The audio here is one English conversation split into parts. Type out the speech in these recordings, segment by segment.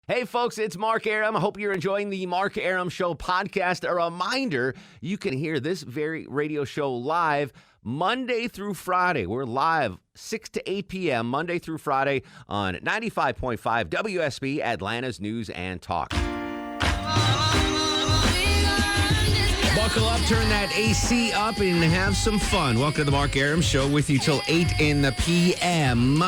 Hey, folks, it's Mark Arum. I hope you're enjoying the Mark Arum Show podcast. A reminder, you can hear this very radio show live Monday through Friday. We're live 6 to 8 p.m. Monday through Friday on 95.5 WSB, Atlanta's News and Talk. Buckle up, turn that AC up, and have some fun. Welcome to the Mark Arum Show with you till 8 in the p.m.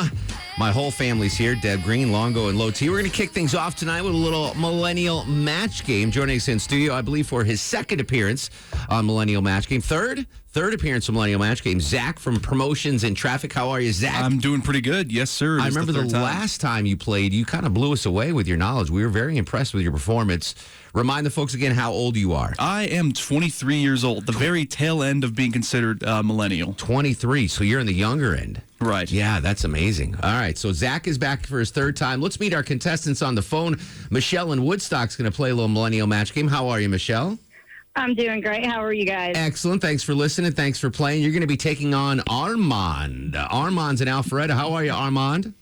My whole family's here, Deb Green, Longo, and Low T. We're going to kick things off tonight with a little Millennial Match Game. Joining us in studio, I believe, for his second appearance on Millennial Match Game. Third appearance on Millennial Match Game. Zach from Promotions and Traffic. How are you, Zach? I'm doing pretty good. Yes, sir. I remember the last time you played, you kind of blew us away with your knowledge. We were very impressed with your performance. Remind the folks again how old you are. I am 23 years old, the very tail end of being considered millennial. 23, so you're in the younger end. Right. Yeah, that's amazing. All right, so Zach is back for his third time. Let's meet our contestants on the phone. Michelle in Woodstock's going to play a little Millennial Match Game. How are you, Michelle? I'm doing great. How are you guys? Excellent. Thanks for listening. Thanks for playing. You're going to be taking on Armand. Armand's in Alpharetta. How are you, Armand?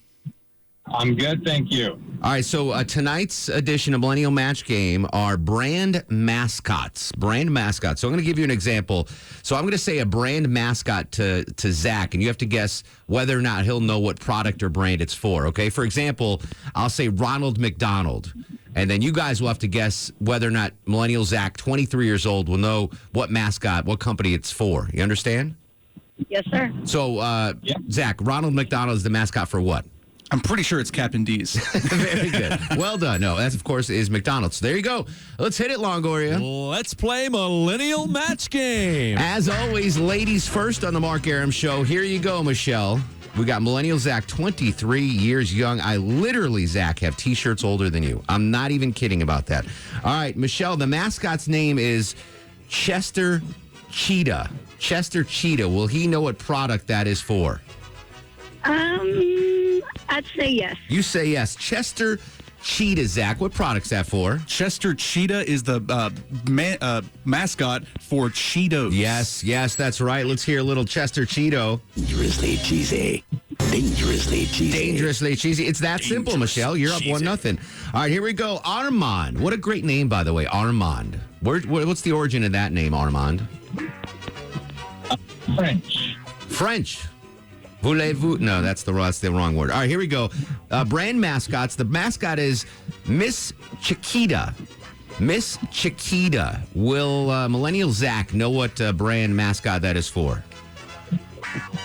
I'm good, thank you. All right, so tonight's edition of Millennial Match Game are brand mascots. Brand mascots. So I'm going to give you an example. So I'm going to say a brand mascot to Zach, and you have to guess whether or not he'll know what product or brand it's for, okay? For example, I'll say Ronald McDonald, and then you guys will have to guess whether or not Millennial Zach, 23 years old, will know what mascot, what company it's for. You understand? Yes, sir. So, Zach, Ronald McDonald is the mascot for what? I'm pretty sure it's Captain D's. Very good. Well done. No, that, of course, is McDonald's. There you go. Let's hit it, Longoria. Let's play Millennial Match Game. As always, ladies first on the Mark Arum Show. Here you go, Michelle. We got Millennial Zach, 23 years young. I literally, Zach, have T-shirts older than you. I'm not even kidding about that. All right, Michelle, the mascot's name is Chester Cheetah. Chester Cheetah. Will he know what product that is for? I'd say yes. You say yes. Chester Cheetah, Zach. What product's that for? Chester Cheetah is the mascot for Cheetos. Yes, that's right. Let's hear a little Chester Cheeto. Dangerously cheesy. Dangerously cheesy. Dangerously cheesy. It's that simple, Michelle. You're up 1-0. All right, here we go. Armand. What a great name, by the way. Armand. What's the origin of that name, Armand? French. Voulez-vous? No, that's the wrong word. All right, here we go. Brand mascots. The mascot is Miss Chiquita. Miss Chiquita. Will Millennial Zach know what brand mascot that is for?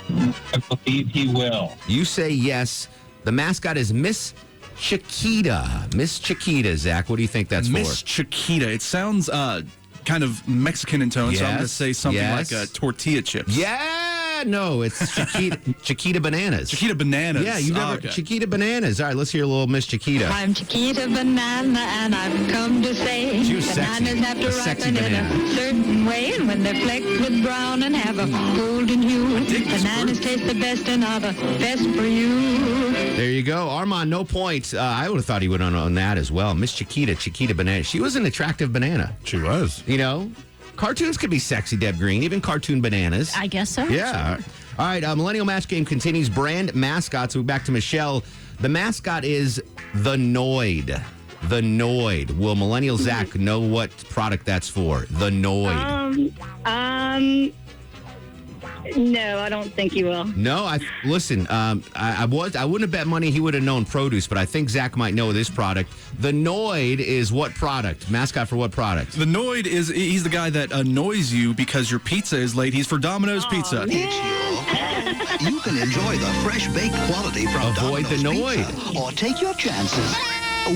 I believe he will. You say yes. The mascot is Miss Chiquita. Miss Chiquita, Zach. What do you think that's Miss for? Chiquita. It sounds kind of Mexican in tone, so I'm going to say something like tortilla chips. Yeah. No, it's Chiquita Bananas. Chiquita Bananas. Yeah, you never Chiquita Bananas. All right, let's hear a little Miss Chiquita. I'm Chiquita Banana, and I've come to say she was sexy. Bananas have to A sexy ripen in banana. a certain way, and when they're flecked with brown and have a golden hue, bananas taste the best and are the best for you. There you go. Armand, no points. I would have thought he would have known that as well. Miss Chiquita Banana. She was an attractive banana. She was. You know? Cartoons could be sexy, Deb Green, even cartoon bananas. I guess so. Yeah. Sure. All right, Millennial Match Game continues. Brand mascots. We're back to Michelle. The mascot is the Noid. The Noid. Will Millennial Zach know what product that's for? The Noid. No, I don't think you will. No, listen. I wouldn't have bet money he would have known produce, but I think Zach might know this product. The Noid is what product? Mascot for what product? The Noid he's the guy that annoys you because your pizza is late. He's for Domino's Pizza. You can enjoy the fresh baked quality from Avoid Domino's the Noid. Pizza, or take your chances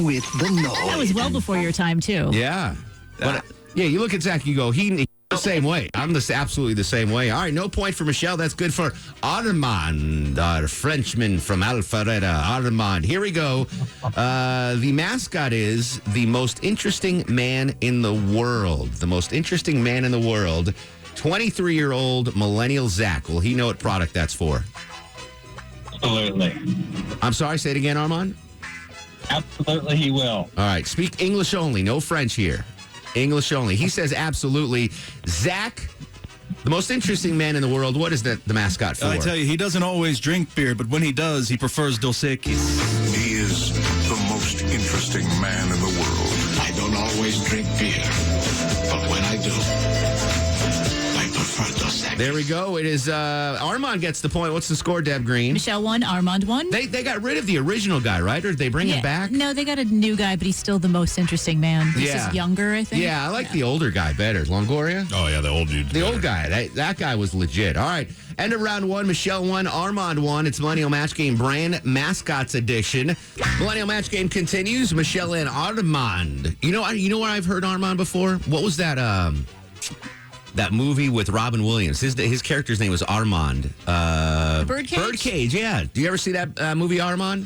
with the Noid. That was well before your time, too. Yeah. But you look at Zach, you go, he's the same way. I'm absolutely the same way. All right, no point for Michelle. That's good for Armand, our Frenchman from Alpharetta. Armand. Here we go. The mascot is the most interesting man in the world. The most interesting man in the world. 23-year-old Millennial Zach. Will he know what product that's for? Absolutely. I'm sorry, say it again, Armand. Absolutely, he will. All right, speak English only. No French here. English only. He says absolutely. Zach, the most interesting man in the world, what is the mascot for? I tell you, he doesn't always drink beer, but when he does, he prefers Dos Equis. He is the most interesting interesting man in the world. I don't always drink beer, but when I do, I prefer Dos Equis. There we go. It is Armand gets the point. What's the score, Deb Green? Michelle won, Armand won. They got rid of the original guy, right? Or did they bring him back? No, they got a new guy, but he's still the most interesting man. This is younger, I think. Yeah, I like the older guy better. Longoria? Oh, yeah, the old dude. The old guy. That guy was legit. All right. End of round one. Michelle won. Armand won. It's Millennial Match Game Brand Mascots Edition. Millennial Match Game continues. Michelle and Armand. You know where I've heard Armand before? What was that? That movie with Robin Williams. His character's name was Armand. Birdcage? Birdcage, yeah. Do you ever see that movie, Armand?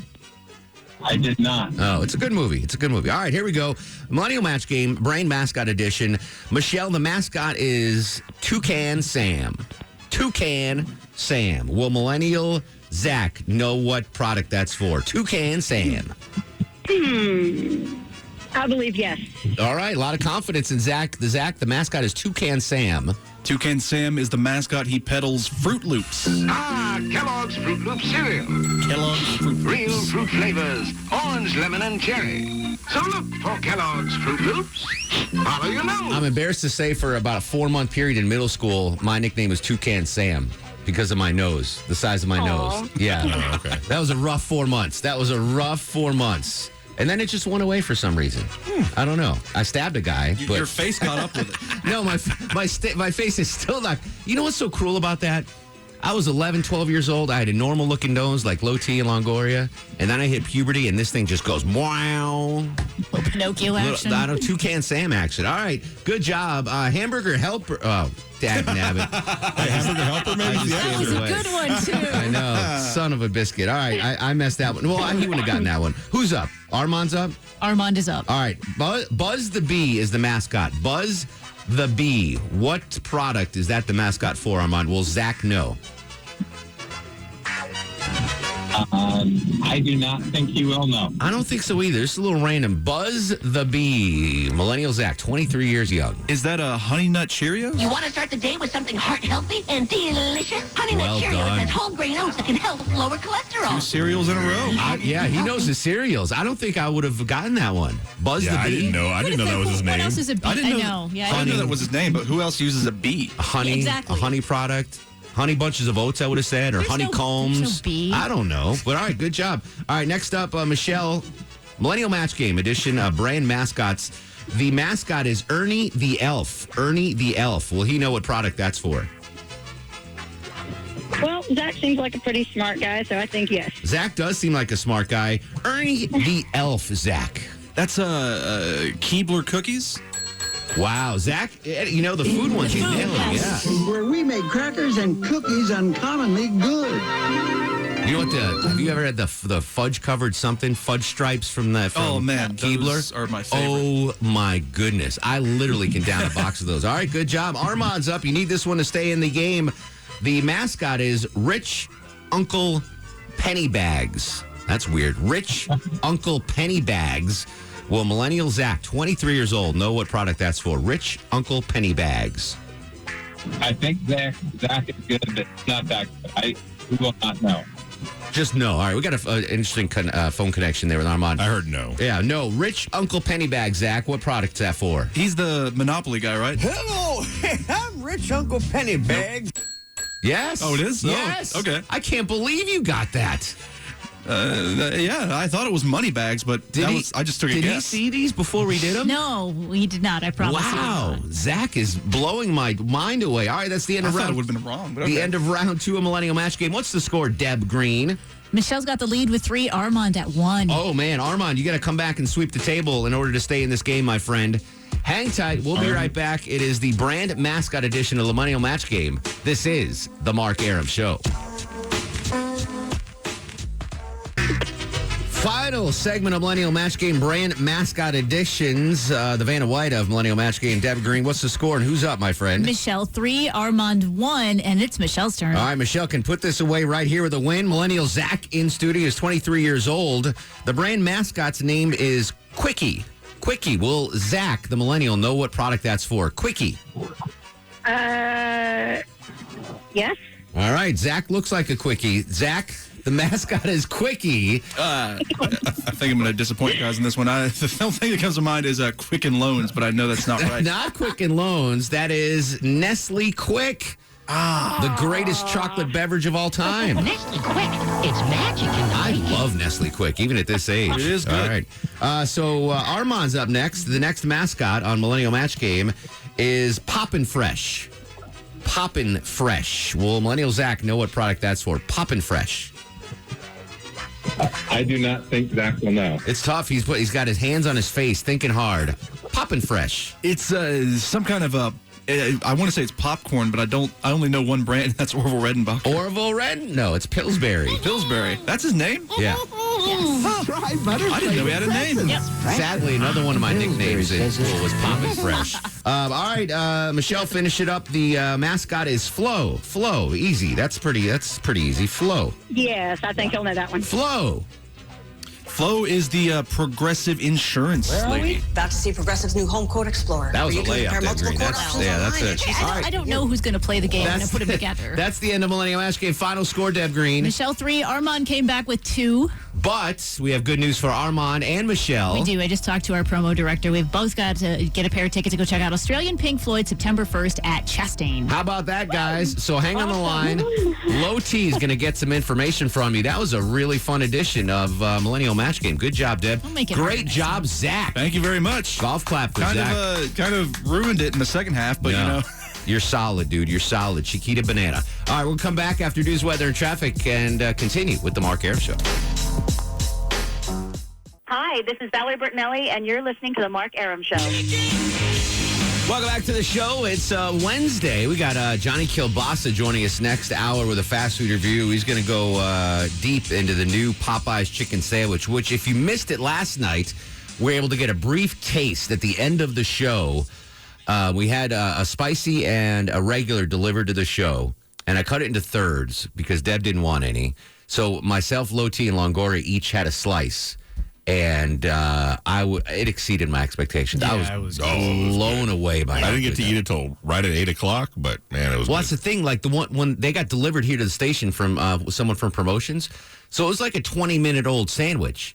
I did not. Oh, it's a good movie. It's a good movie. All right, here we go. Millennial Match Game, Brain Mascot Edition. Michelle, the mascot is Toucan Sam. Toucan Sam. Will Millennial Zach know what product that's for? Toucan Sam. I believe yes. All right, a lot of confidence in Zach. The mascot is Toucan Sam. Toucan Sam is the mascot. He peddles Fruit Loops. Ah, Kellogg's Fruit Loop cereal. Kellogg's Fruit Loops. Real fruit flavors, orange, lemon, and cherry. So look for Kellogg's Fruit Loops. Follow your nose. I'm embarrassed to say for about a 4-month period in middle school, my nickname was Toucan Sam because of my nose, the size of my nose. Yeah. Oh, okay. That was a rough 4 months. And then it just went away for some reason. I don't know. I stabbed a guy. But Your face caught up with it. no, my face is still not. You know what's so cruel about that? I was 11, 12 years old. I had a normal looking nose like low T and Longoria. And then I hit puberty and this thing just goes, wow. Little Pinocchio action. Toucan Sam action. All right. Good job. Hamburger helper. Oh, dag nabbit. Hamburger helper, maybe? That was a good one, too. I know. Son of a biscuit. All right. I messed that one. Well, he wouldn't have gotten that one. Who's up? Armand's up? Armand is up. All right. Buzz the Bee is the mascot. Buzz the Bee. What product is that the mascot for, Armand? Will Zach know? I do not think he will know. I don't think so either. It's a little random. Buzz the Bee. Millennial Zach, 23 years young. Is that a Honey Nut Cheerio? You want to start the day with something heart-healthy and delicious? Honey Well Nut Cheerios done. has whole grain oats that can help lower cholesterol. 2 cereals in a row. Yeah, he knows his cereals. I don't think I would have gotten that one. Buzz the Bee. I didn't know. I didn't know that was his What name. else is a bee? I didn't know. Yeah, I didn't know that was his name, but who else uses a bee? A honey, Exactly. a honey product. Honey bunches of oats, I would have said, or There's honeycombs. no bee. I don't know. But all right, good job. All right, next up, Michelle, Millennial Match Game Edition, brand mascots. The mascot is Ernie the Elf. Ernie the Elf. Will he know what product that's for? Well, Zach seems like a pretty smart guy, so I think yes. Zach does seem like a smart guy. Ernie the Elf, Zach. That's Keebler cookies. Wow, Zach, you know, the food ones, he's nailing, yeah. Where we make crackers and cookies uncommonly good. You know what, have you ever had the fudge-covered something, fudge stripes from Keebler? Those are my favorite. Oh, my goodness. I literally can down a box of those. All right, good job. Armand's up. You need this one to stay in the game. The mascot is Rich Uncle Pennybags. That's weird. Rich Uncle Pennybags. Will Millennial Zach, 23 years old, know what product that's for? Rich Uncle Pennybags. I think Zach is good, but not that good. We will not know. Just no. All right, we got an interesting phone connection there with Armand. I heard no. Yeah, no. Rich Uncle Pennybags, Zach, what product's that for? He's the Monopoly guy, right? Hello, I'm Rich Uncle Pennybags. Yes. Oh, it is? Yes. Oh, okay. I can't believe you got that. Yeah, I thought it was money bags, but I just took a guess. Did he see these before we did them? No, we did not. I promise. Wow, Zach is blowing my mind away. All right, that's the end of round. I thought it would have been wrong. But okay. The end of round 2 of Millennial Match Game. What's the score, Deb Green? Michelle's got the lead with 3. Armand at 1. Oh man, Armand, you got to come back and sweep the table in order to stay in this game, my friend. Hang tight. We'll be right back. It is the brand mascot edition of the Millennial Match Game. This is the Mark Arum Show. Final segment of Millennial Match Game brand mascot editions. The Vanna White of Millennial Match Game. Deb Green, what's the score and who's up, my friend? Michelle 3, Armand 1, and it's Michelle's turn. All right, Michelle can put this away right here with a win. Millennial Zach in studio is 23 years old. The brand mascot's name is Quickie. Quickie. Will Zach, the millennial, know what product that's for? Quickie. Yes. All right, Zach looks like a Quickie. Zach, The mascot is Quickie. I think I'm going to disappoint you guys in this one. The only thing that comes to mind is Quicken Loans, but I know that's not right. Not Quicken Loans. That is Nestle Quick. The greatest chocolate beverage of all time. Nestle Quick. It's magic. I love Nestle Quick, even at this age. It is good. All right. So Armand's up next. The next mascot on Millennial Match Game is Poppin' Fresh. Poppin' Fresh. Will Millennial Zach know what product that's for? Poppin' Fresh. I do not think Zach will know. It's tough. He's got his hands on his face, thinking hard. Poppin' Fresh. It's some kind of I want to say it's popcorn, but I only know one brand. That's Orville Redenbacher. Orville Red? No, it's Pillsbury. Pillsbury. That's his name? Yeah. Try butterscotch. I didn't know he had a name. Yep. Sadly, another one of my nicknames in school was Poppin' Fresh. All right, Michelle, finish it up. The mascot is Flo. Flo, easy. That's pretty easy. Flo. Yes, I think he'll know that one. Flo. Flo is the Progressive Insurance lady. About to see Progressive's new Home Quote Explorer. That was You a can layup, compare Deb multiple Green. quote That's options it. online. I don't know who's going to play the game. I'm going to put them together. That's the end of Millennial Match Game. Final score, Deb Green. Michelle 3, Armand came back with 2. But we have good news for Armand and Michelle. We do. I just talked to our promo director. We've both got to get a pair of tickets to go check out Australian Pink Floyd September 1st at Chastain. How about that, guys? So hang on the line. Low T is going to get some information from you. That was a really fun edition of Millennial Match Game. Good job, Deb. I'll make it Great harder job, Zach. Thank you very much. Golf clap for Zach. Kind of ruined it in the second half, but No. you know. You're solid, dude. You're solid. Chiquita Banana. All right, we'll come back after news, weather, and traffic and continue with the Mark Arum Show. Hi, this is Valerie Bertinelli, and you're listening to the Mark Arum Show. Welcome back to the show. It's Wednesday. We got Johnny Kielbasa joining us next hour with a fast food review. He's going to go deep into the new Popeye's chicken sandwich, which if you missed it last night, we were able to get a brief taste at the end of the show. We had a spicy and a regular delivered to the show, and I cut it into thirds because Deb didn't want any. So myself, Loti, and Longoria each had a slice. And it exceeded my expectations. Yeah, I was blown away by it. I didn't get to eat it till right at 8 o'clock, but man, it was. Well, that's the thing. Like the one when they got delivered here to the station from someone from promotions, so it was like a 20-minute-old sandwich,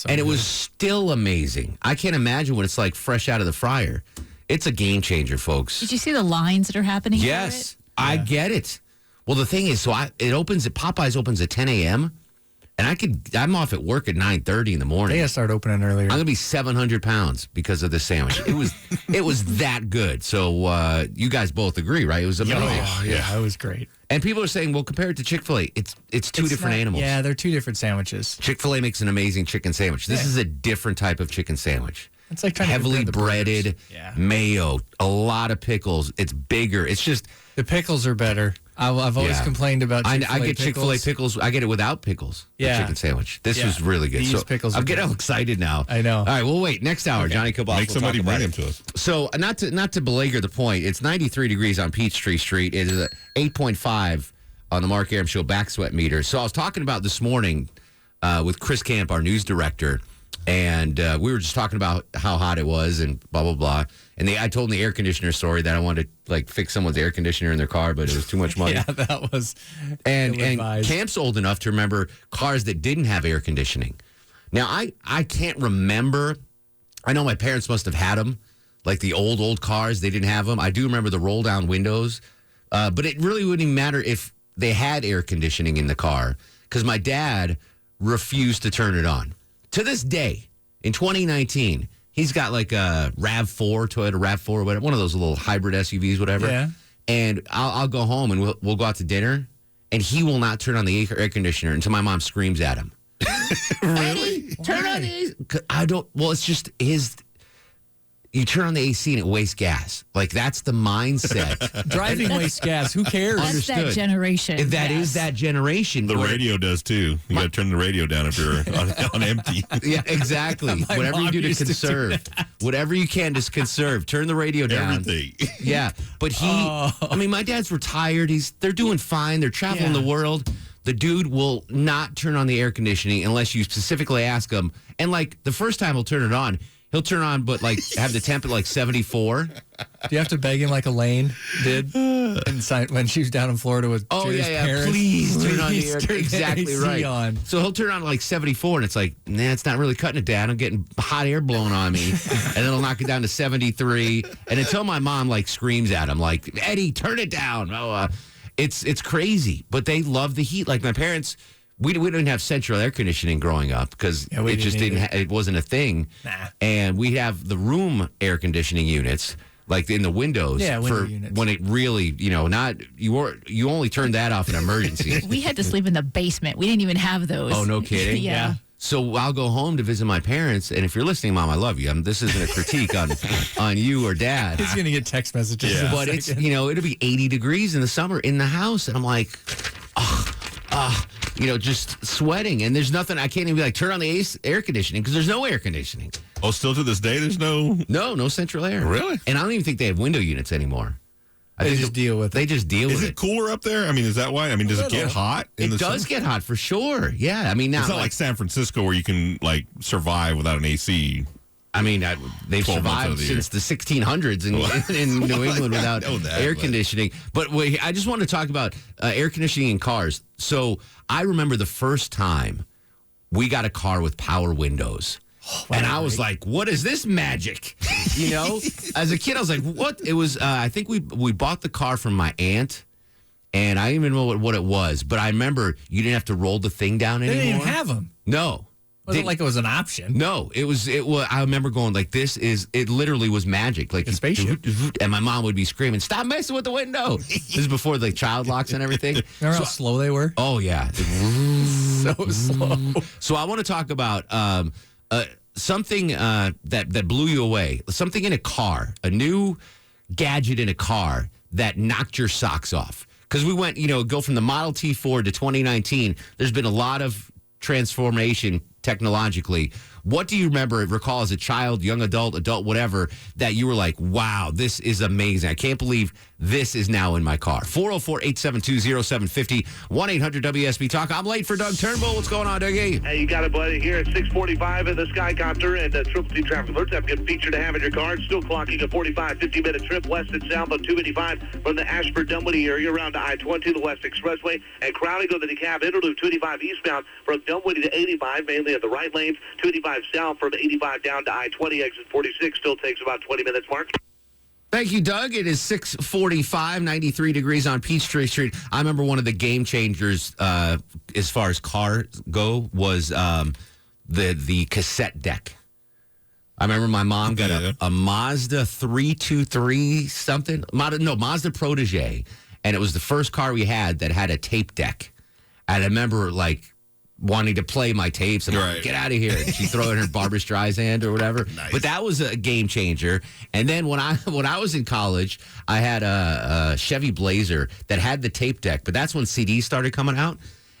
and it was still amazing. I can't imagine what it's like fresh out of the fryer. It's a game changer, folks. Did you see the lines that are happening? Yes, I get it. Well, the thing is, Popeyes opens at 10 a.m. And I'm off at work at 9:30 in the morning. They gotta start opening earlier. I'm gonna be 700 pounds because of this sandwich. It was that good. So you guys both agree, right? It was amazing. Yeah, it was great. And people are saying, well, compare it to Chick-fil-A. It's two different animals. Yeah, they're two different sandwiches. Chick-fil-A makes an amazing chicken sandwich. This is a different type of chicken sandwich. It's like trying heavily to breaded, mayo, a lot of pickles. It's bigger. It's just the pickles are better. I've always complained about Chick-fil-A I get Chick-fil-A pickles. I get it without pickles. The chicken sandwich. This was really good. These pickles I'm getting all excited now. I know. All right, we'll wait. Next hour, Johnny Kielbasa. Make somebody bring him to us. So not to belabor the point, it's 93 degrees on Peachtree Street. It is 8.5 on the Mark Arum Show back sweat meter. So I was talking about this morning with Chris Camp, our news director, and we were just talking about how hot it was and blah, blah, blah. And I told them the air conditioner story that I wanted to like fix someone's air conditioner in their car, but it was too much money. Yeah, that was And Camp's old enough to remember cars that didn't have air conditioning. Now, I can't remember. I know my parents must have had them, like the old cars. They didn't have them. I do remember the roll-down windows. But it really wouldn't even matter if they had air conditioning in the car because my dad refused to turn it on. To this day, in 2019, he's got like a RAV4, Toyota RAV4, or whatever, one of those little hybrid SUVs, whatever. Yeah. And I'll go home and we'll go out to dinner, and he will not turn on the air conditioner until my mom screams at him. Really? Turn on the AC. I don't. Well, it's just his. You turn on the AC and it wastes gas. Like that's the mindset. Driving wastes gas. Who cares? That's that Understood. generation. That is that generation. The radio does too. You got to turn the radio down if you're on empty. Yeah, exactly. Whatever you do to conserve. Whatever you can to conserve. Turn the radio down. Everything. Yeah. But I mean, my dad's retired. They're doing fine. They're traveling the world. The dude will not turn on the air conditioning unless you specifically ask him. And like the first time he'll turn it on, He'll turn on, but like have the temp at like 74. Do you have to beg him like Elaine did when she was down in Florida with Jerry's parents? Please turn on the air. Turn Exactly AC right. on. So he'll turn on like 74, and it's like, nah, it's not really cutting it down. I'm getting hot air blown on me, and then it'll knock it down to 73. And until my mom like screams at him, like, Eddie, turn it down. Oh, it's crazy, but they love the heat. Like my parents. We didn't have central air conditioning growing up because it just didn't. It wasn't a thing. Nah. And we have the room air conditioning units, like in the windows. Yeah, window units. When it really, not you only turned that off in emergencies. We had to sleep in the basement. We didn't even have those. Oh, no kidding. Yeah. So I'll go home to visit my parents, and if you're listening, Mom, I love you. This isn't a critique on you or Dad. He's gonna get text messages. Yeah. But it's it'll be 80 degrees in the summer in the house, and I'm like, just sweating, and there's nothing. I can't even be like, turn on the air conditioning because there's no air conditioning. Oh, still to this day, there's no central air. Really? And I don't even think they have window units anymore. They just deal with it. They just deal with it. Is it cooler up there? I mean, is that why? I mean, does it get hot? It does get hot for sure. Yeah, I mean, now it's not like San Francisco where you can like survive without an AC. I mean, they've survived since the 1600s in New England without air conditioning. But wait, I just want to talk about air conditioning in cars. So I remember the first time we got a car with power windows. And I was like, what is this magic? As a kid, I was like, what? It was, I think we bought the car from my aunt. And I don't even know what it was. But I remember you didn't have to roll the thing down anymore. They didn't even have them. No. Wasn't like it was an option. No, it was. I remember going like, it literally was magic. Like a spaceship. And my mom would be screaming, stop messing with the window. This is before the child locks and everything. Remember how slow they were? Oh, yeah. So slow. So I want to talk about something that blew you away. Something in a car, a new gadget in a car that knocked your socks off. Because we went, go from the Model T Ford to 2019. There's been a lot of transformation technologically. What do you recall as a child, young adult, whatever, that you were like, wow, this is amazing. I can't believe this is now in my car. 404-872-0750, 1-800-WSB Talk. I'm late for Doug Turnbull. What's going on, Dougie? Hey, you got it, buddy. Here at 6:45 in the Skycopter and Triple T Traffic Alerts. Have a good feature to have in your car. It's still clocking a 45, 50-minute trip west and south on 285 from the Ashford-Dunwoody area around to I-20, the West Expressway, and crowding on the DeKalb Interloop 285 eastbound from Dunwoody to 85, mainly at the right lanes. 285 south from 85 down to I-20, exit 46. Still takes about 20 minutes, Mark. Thank you, Doug. It is 6:45, 93 degrees on Peachtree Street. I remember one of the game changers as far as cars go was the cassette deck. I remember my mom got a Mazda 323 something. Mazda Protege. And it was the first car we had that had a tape deck. And I remember, wanting to play my tapes and like, get out of here. And she'd throw in her Barbra Streisand or whatever. Nice. But that was a game changer. And then when I was in college, I had a Chevy Blazer that had the tape deck. But that's when CDs started coming out.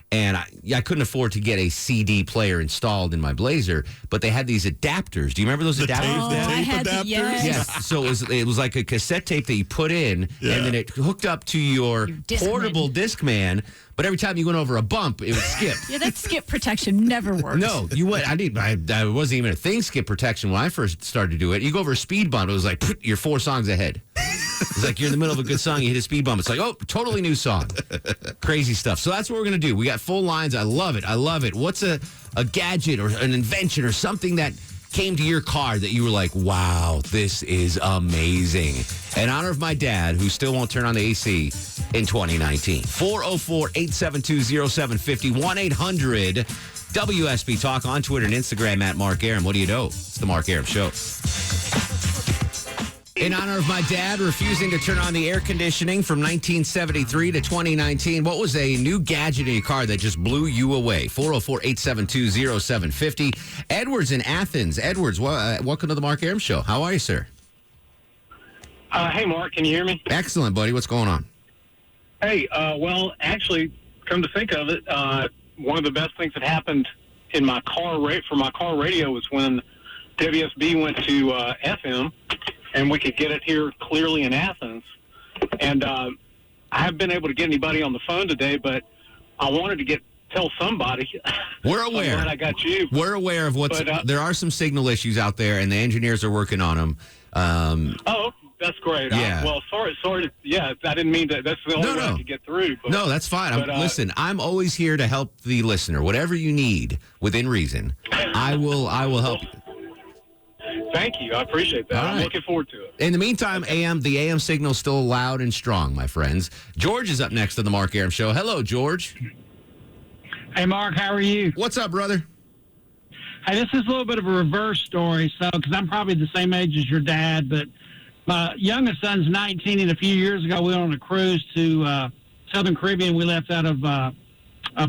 And I couldn't afford to get a CD player installed in my Blazer, but they had these adapters. Do you remember those adapters? I had adapters? Yes. So it was like a cassette tape that you put in, and then it hooked up to your portable Discman. But every time you went over a bump, it would skip. Yeah, that skip protection never worked. No, you went. I wasn't even a thing. Skip protection when I first started to do it. You go over a speed bump, it was like you're 4 songs ahead. It's like you're in the middle of a good song, you hit a speed bump. It's like, oh, totally new song. Crazy stuff. So that's what we're going to do. We got full lines. I love it. I love it. What's a gadget or an invention or something that came to your car that you were like, wow, this is amazing? In honor of my dad, who still won't turn on the AC in 2019. 404-872-0750, 1-800-WSB Talk on Twitter and Instagram at Mark Arum. What do you know? It's the Mark Arum Show. In honor of my dad refusing to turn on the air conditioning from 1973 to 2019, what was a new gadget in your car that just blew you away? 404-872-0750. Edward's in Athens. Edwards, welcome to the Mark Arum Show. How are you, sir? Hey, Mark, can you hear me? Excellent, buddy. What's going on? Hey, well, actually, come to think of it, one of the best things that happened in my car for my car radio was when WSB went to FM, and we could get it here clearly in Athens. And I haven't been able to get anybody on the phone today, but I wanted to get tell somebody. We're aware. I'm glad I got you. We're aware of what's. But, there are some signal issues out there, and the engineers are working on them. Oh, that's great. Yeah. Sorry. Yeah, I didn't mean that. That's the only way I could get through. But, no, that's fine. Listen, I'm always here to help the listener. Whatever you need, within reason, I will help you. Thank you. I appreciate that. I'm looking forward to it. In the meantime, the AM signal's still loud and strong, my friends. George is up next on the Mark Arum Show. Hello, George. Hey, Mark, how are you? What's up, brother? Hey, this is a little bit of a reverse story, because I'm probably the same age as your dad, but my youngest son's 19, and a few years ago we went on a cruise to Southern Caribbean. We left out of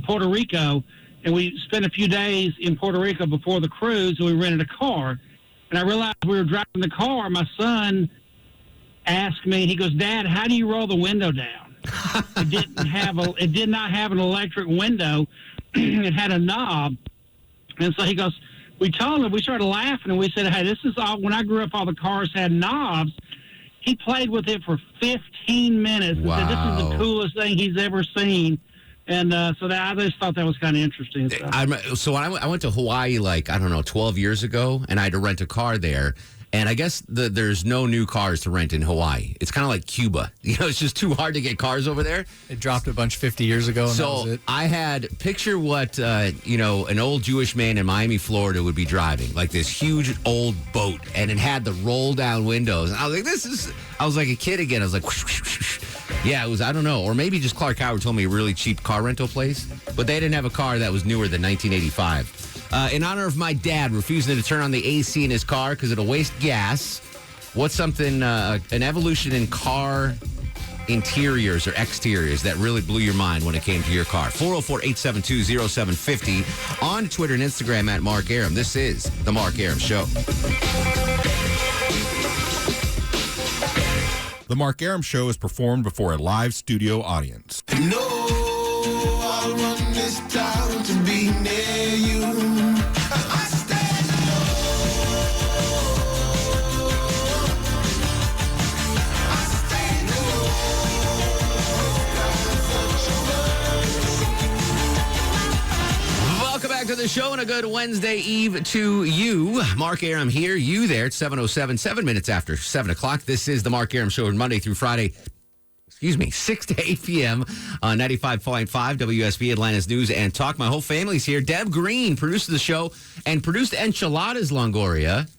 Puerto Rico, and we spent a few days in Puerto Rico before the cruise, and we rented a car. And I realized we were driving the car. My son asked me, he goes, "Dad, how do you roll the window down?" It did not have an electric window. It had a knob. And so he goes, we told him, we started laughing, and we said, "Hey, this is all, when I grew up, all the cars had knobs." He played with it for 15 minutes. Wow. And said, "This is the coolest thing he's ever seen." And so I just thought that was kind of interesting. So I went to Hawaii 12 years ago, and I had to rent a car there. And I guess there's no new cars to rent in Hawaii. It's kind of like Cuba. It's just too hard to get cars over there. It dropped a bunch 50 years ago, and that was it. I had, picture what, an old Jewish man in Miami, Florida would be driving, like this huge old boat, and it had the roll-down windows. And I was like, I was like a kid again. I was like, whoosh, whoosh, whoosh. Yeah, it was, I don't know. Or maybe just Clark Howard told me a really cheap car rental place, but they didn't have a car that was newer than 1985. In honor of my dad refusing to turn on the AC in his car because it'll waste gas, what's something, an evolution in car interiors or exteriors that really blew your mind when it came to your car? 404-872-0750 on Twitter and Instagram at Mark Arum. This is The Mark Arum Show. The Mark Arum Show is performed before a live studio audience. No, I'll run this town to be near you. I stand Welcome back to the show and a good Wednesday Eve to you. Mark Arum here, you there. It's 7:07, 7 minutes after 7 o'clock. This is the Mark Arum Show Monday through Friday. 6 to 8 p.m. on 95.5 WSB, Atlanta's News and Talk. My whole family's here. Deb Green produced the show and produced enchiladas, Longoria,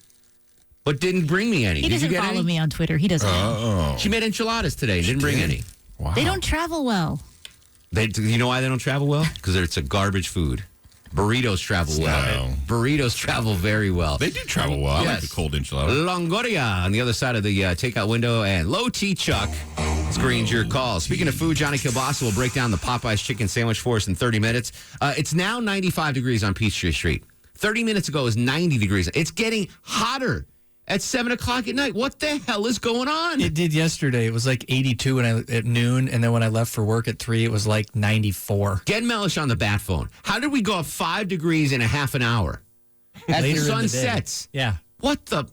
but didn't bring me any. He Did you doesn't get follow any? me on Twitter. He doesn't. Oh. She made enchiladas today and didn't bring any. Wow. They don't travel well. You know why they don't travel well? Because it's a garbage food. Burritos travel well. Burritos travel very well. They do travel well. I like the cold enchilada. Longoria on the other side of the takeout window, and Low T Chuck screens your call. Speaking of food, Johnny Kielbasa will break down the Popeye's chicken sandwich for us in 30 minutes. It's now 95 degrees on Peachtree Street. 30 minutes ago it was 90 degrees. It's getting hotter at 7 o'clock at night. What the hell is going on? It did yesterday. It was like 82 at noon, and then when I left for work at 3, it was like 94. Get Mellish on the bat phone. How did we go up 5 degrees in a half an hour? As Later the sun in the day. sets. Yeah. What the...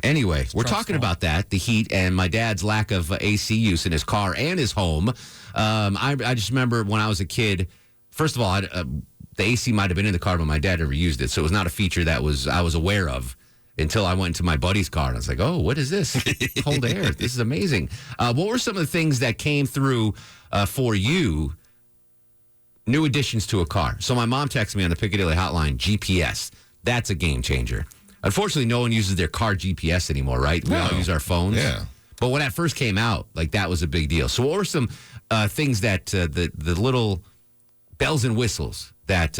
Anyway, we're talking about that, the heat, and my dad's lack of AC use in his car and his home. I just remember when I was a kid, first of all, the AC might have been in the car, but my dad never used it, so it was not a feature that I was aware of until I went to my buddy's car, and I was like, oh, what is this? Cold air. This is amazing. What were some of the things that came through for you, new additions to a car? So my mom texted me on the Piccadilly hotline, GPS. That's a game changer. Unfortunately, no one uses their car GPS anymore, right? We all use our phones. Yeah. But when that first came out, that was a big deal. So what were some things that the little bells and whistles that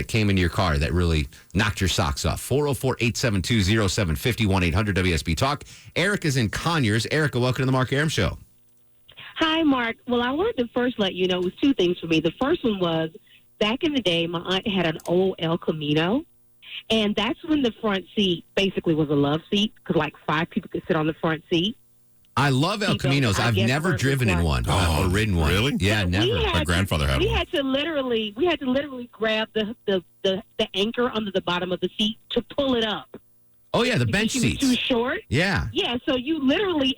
came into your car that really knocked your socks off? 404-872-0750, 1-800-WSB Talk. Erica's in Conyers. Erica, welcome to the Mark Arum Show. Hi, Mark. Well, I wanted to first let you know it was two things for me. The first one was, back in the day, my aunt had an old El Camino, and that's when the front seat basically was a love seat because 5 people could sit on the front seat. I love El Caminos. I've never driven in one or ridden one. Really? Yeah, never. My grandfather had one. We had to literally grab the anchor under the bottom of the seat to pull it up. Oh, yeah, the bench seats. Too short. Yeah. Yeah, so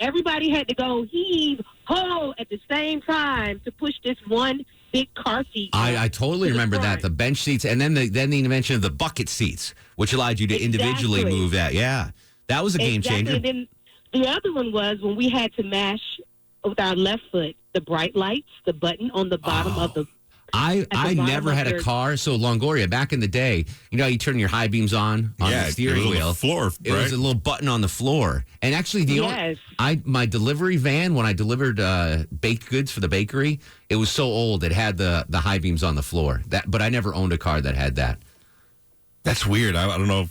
everybody had to go heave, ho at the same time to push this one big car seat. I totally remember that, the bench seats, and then the invention of the bucket seats, which allowed you to individually move that. Yeah, that was a game changer. And then the other one was when we had to mash with our left foot the bright lights, the button on the bottom of the. I never had a car. So Longoria, back in the day, you know, you turn your high beams on the steering wheel. Floor, it was a little button on the floor. And actually, my delivery van, when I delivered baked goods for the bakery, it was so old it had the high beams on the floor. But I never owned a car that had that. That's weird. I don't know.